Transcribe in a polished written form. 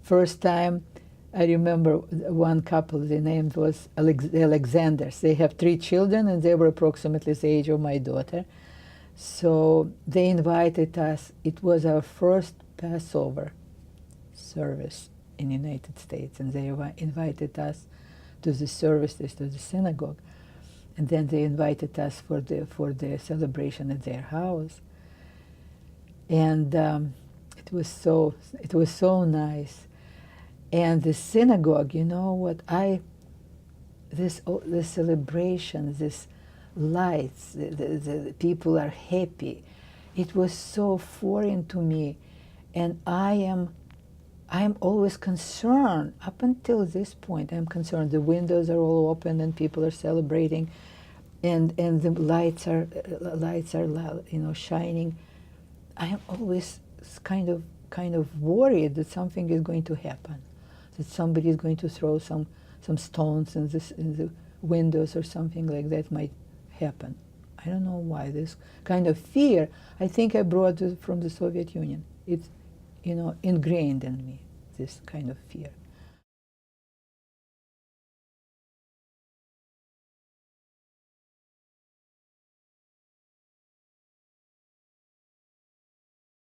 First time, I remember one couple, the name was the Alexanders. They have 3 children, and they were approximately the age of my daughter. So they invited us. It was our first Passover service in the United States, and they invited us to the services, to the synagogue. And then they invited us for the celebration at their house. And it was so nice. And the synagogue, you know what, this celebration, this lights, the people are happy. It was so foreign to me, and I am always concerned. Up until this point, I'm concerned. The windows are all open and people are celebrating, and the lights are shining. I am always kind of worried that something is going to happen, that somebody is going to throw some stones in the windows or something like that might happen. I don't know why. This kind of fear, I think I brought it from the Soviet Union. It's ingrained in me, this kind of fear.